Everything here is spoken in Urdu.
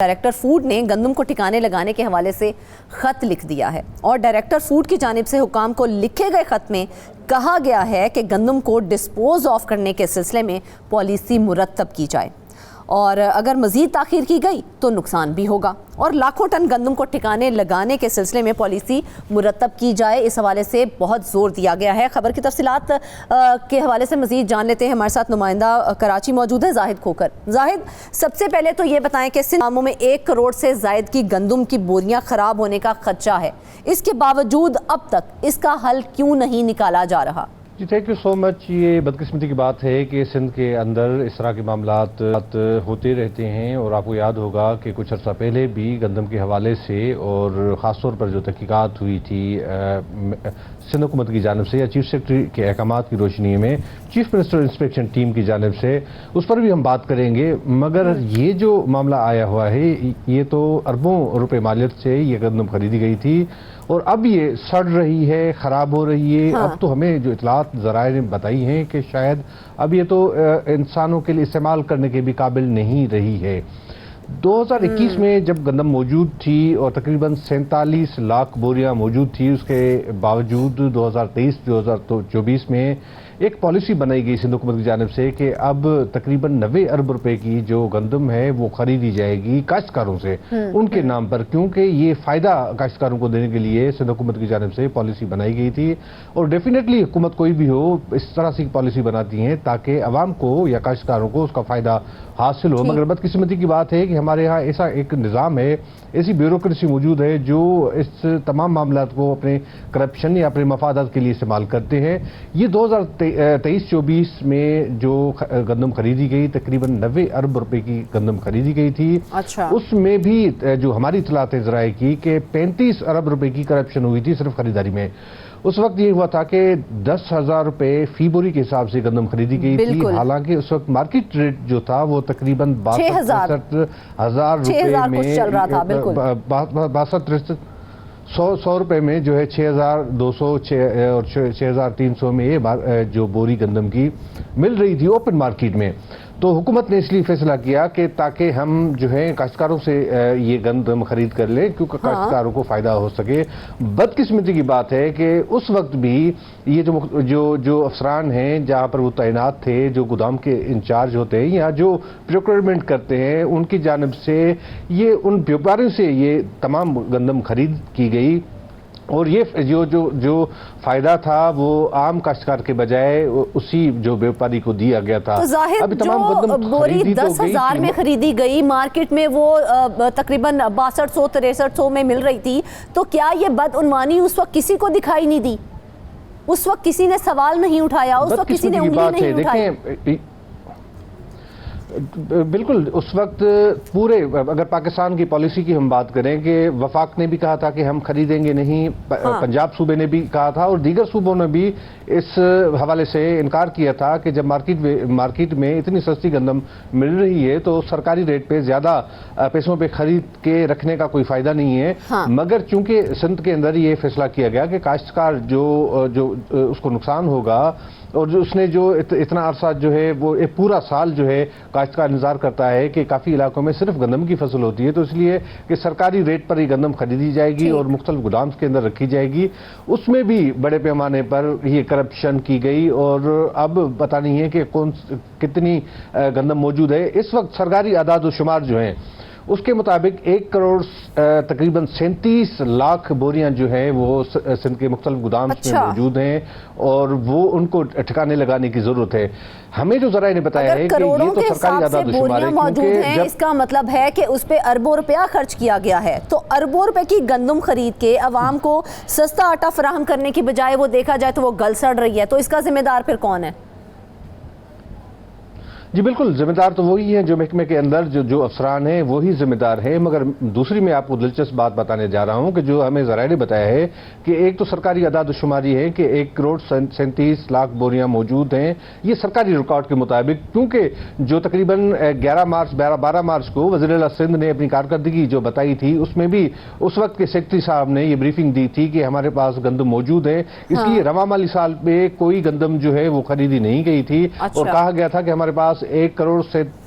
ڈائریکٹر فوڈ نے گندم کو ٹھکانے لگانے کے حوالے سے خط لکھ دیا ہے اور ڈائریکٹر فوڈ کی جانب سے حکام کو لکھے گئے خط میں کہا گیا ہے کہ گندم کو ڈسپوز آف کرنے کے سلسلے میں پالیسی مرتب کی جائے اور اگر مزید تاخیر کی گئی تو نقصان بھی ہوگا اور لاکھوں ٹن گندم کو ٹھکانے لگانے کے سلسلے میں پالیسی مرتب کی جائے، اس حوالے سے بہت زور دیا گیا ہے۔ خبر کی تفصیلات کے حوالے سے مزید جان لیتے ہیں، ہمارے ساتھ نمائندہ کراچی موجود ہے زاہد کھوکھر۔ زاہد، سب سے پہلے تو یہ بتائیں کہ سندھ عاموں میں 1 کروڑ سے زائد کی گندم کی بوریاں خراب ہونے کا خدشہ ہے، اس کے باوجود اب تک اس کا حل کیوں نہیں نکالا جا رہا؟ جی تھینک یو سو مچ۔ یہ بدقسمتی کی بات ہے کہ سندھ کے اندر اس طرح کے معاملات ہوتے رہتے ہیں اور آپ کو یاد ہوگا کہ کچھ عرصہ پہلے بھی گندم کے حوالے سے اور خاص طور پر جو تحقیقات ہوئی تھی سندھ حکومت کی جانب سے یا چیف سیکرٹری کے احکامات کی روشنی میں چیف منسٹر انسپیکشن ٹیم کی جانب سے، اس پر بھی ہم بات کریں گے، مگر یہ جو معاملہ آیا ہوا ہے یہ تو اربوں روپے مالیت سے یہ گندم خریدی گئی تھی اور اب یہ سڑ رہی ہے، خراب ہو رہی ہے۔ اب تو ہمیں جو اطلاعات ذرائع نے بتائی ہیں کہ شاید اب یہ تو انسانوں کے لیے استعمال کرنے کے بھی قابل نہیں رہی ہے۔ 2021 میں جب گندم موجود تھی اور تقریباً 47 لاکھ بوریاں موجود تھی، اس کے باوجود 2023-2024 میں ایک پالیسی بنائی گئی سندھ حکومت کی جانب سے کہ اب تقریباً 90 ارب روپے کی جو گندم ہے وہ خریدی جائے گی کاشتکاروں سے ان کے نام پر، کیونکہ یہ فائدہ کاشتکاروں کو دینے کے لیے سندھ حکومت کی جانب سے پالیسی بنائی گئی تھی۔ اور ڈیفینیٹلی حکومت کوئی بھی ہو اس طرح سے پالیسی بناتی ہیں تاکہ عوام کو یا کاشتکاروں کو اس کا فائدہ حاصل ہو، مگر بدقسمتی کی بات ہے کہ ہمارے ہاں ایسا ایک نظام ہے، ایسی بیوروکریسی موجود ہے جو اس تمام معاملات کو اپنے کرپشن یا اپنے مفادات کے لیے استعمال کرتے ہیں۔ یہ 2023-24 میں جو گندم خریدی گئی تقریباً 90 ارب روپے کی گندم خریدی گئی تھی، اس میں بھی جو ہماری اطلاعات ذرائع کی کہ 35 ارب روپے کی کرپشن ہوئی تھی صرف خریداری میں۔ اس وقت یہ ہوا تھا کہ 10,000 روپے فی بوری کے حساب سے گندم خریدی گئی تھی، حالانکہ اس وقت مارکیٹ ریٹ جو تھا وہ تقریباً 62,000 روپے میں 100 روپے میں جو ہے 6,200 اور 6,300 میں یہ جو بوری گندم کی مل رہی تھی اوپن مارکیٹ میں۔ تو حکومت نے اس لیے فیصلہ کیا کہ تاکہ ہم جو ہے کاشتکاروں سے یہ گندم خرید کر لیں کیونکہ کاشتکاروں کو فائدہ ہو سکے۔ بدقسمتی کی بات ہے کہ اس وقت بھی یہ جو افسران ہیں جہاں پر وہ تعینات تھے، جو گودام کے انچارج ہوتے ہیں یا جو پروکیورمنٹ کرتے ہیں، ان کی جانب سے یہ ان بیوپاریوں سے یہ تمام گندم خرید کی گئی اور یہ جو فائدہ تھا وہ عام کاشتکار کے بجائے اسی جو بیوپاری کو دیا گیا تھا۔ تو ظاہر جو بوری 10,000 میں خریدی گئی مارکیٹ میں وہ تقریباً 6200-6300 میں مل رہی تھی، تو کیا یہ بدعنوانی اس وقت کسی کو دکھائی نہیں دی؟ اس وقت کسی نے سوال نہیں اٹھایا، اس وقت کسی نے انگلی نہیں اٹھائی؟ بالکل، اس وقت پورے اگر پاکستان کی پالیسی کی ہم بات کریں کہ وفاق نے بھی کہا تھا کہ ہم خریدیں گے نہیں، پنجاب صوبے نے بھی کہا تھا اور دیگر صوبوں نے بھی اس حوالے سے انکار کیا تھا کہ جب مارکیٹ میں اتنی سستی گندم مل رہی ہے تو سرکاری ریٹ پہ زیادہ پیسوں پہ خرید کے رکھنے کا کوئی فائدہ نہیں ہے۔ مگر چونکہ سندھ کے اندر یہ فیصلہ کیا گیا کہ کاشتکار جو اس کو نقصان ہوگا اور جو اس نے جو اتنا عرصہ جو ہے وہ ایک پورا سال جو ہے کاشتکار انتظار کرتا ہے کہ کافی علاقوں میں صرف گندم کی فصل ہوتی ہے، تو اس لیے کہ سرکاری ریٹ پر یہ گندم خریدی جائے گی اور مختلف گودامز کے اندر رکھی جائے گی۔ اس میں بھی بڑے پیمانے پر یہ کرپشن کی گئی اور اب پتہ نہیں ہے کہ کتنی گندم موجود ہے۔ اس وقت سرکاری اعداد و شمار جو ہیں اس کے مطابق 1 کروڑ تقریباً 37 لاکھ بوریاں جو ہیں وہ سندھ کے مختلف گودامز میں موجود ہیں اور وہ ان کو ٹھکانے لگانے کی ضرورت ہے۔ ہمیں جو ذرائع نے بتایا ہے کہ یہ تو سرکاری اعداد و شمار ہے، موجود ہیں، اس کا مطلب ہے کہ اس پہ اربوں روپیہ خرچ کیا گیا ہے، تو اربوں روپے کی گندم خرید کے عوام کو سستا آٹا فراہم کرنے کی بجائے وہ دیکھا جائے تو وہ گل سڑ رہی ہے، تو اس کا ذمہ دار پھر کون ہے؟ جی بالکل، ذمہ دار تو وہی ہیں جو محکمے کے اندر جو افسران ہیں وہی ذمہ دار ہیں، مگر دوسری میں آپ کو دلچسپ بات بتانے جا رہا ہوں کہ جو ہمیں ذرائع نے بتایا ہے کہ ایک تو سرکاری اعداد و شماری ہے کہ 1 کروڑ 37 لاکھ بوریاں موجود ہیں، یہ سرکاری ریکارڈ کے مطابق، کیونکہ جو تقریباً 12 مارچ کو وزیر اعلیٰ سندھ نے اپنی کارکردگی جو بتائی تھی اس میں بھی اس وقت کے سیکرٹری صاحب نے یہ بریفنگ دی تھی کہ ہمارے پاس گندم موجود ہے، اس لیے رواں مالی سال پہ کوئی گندم جو ہے وہ خریدی نہیں گئی تھی اور کہا گیا تھا کہ ہمارے پاس 1 کروڑ سے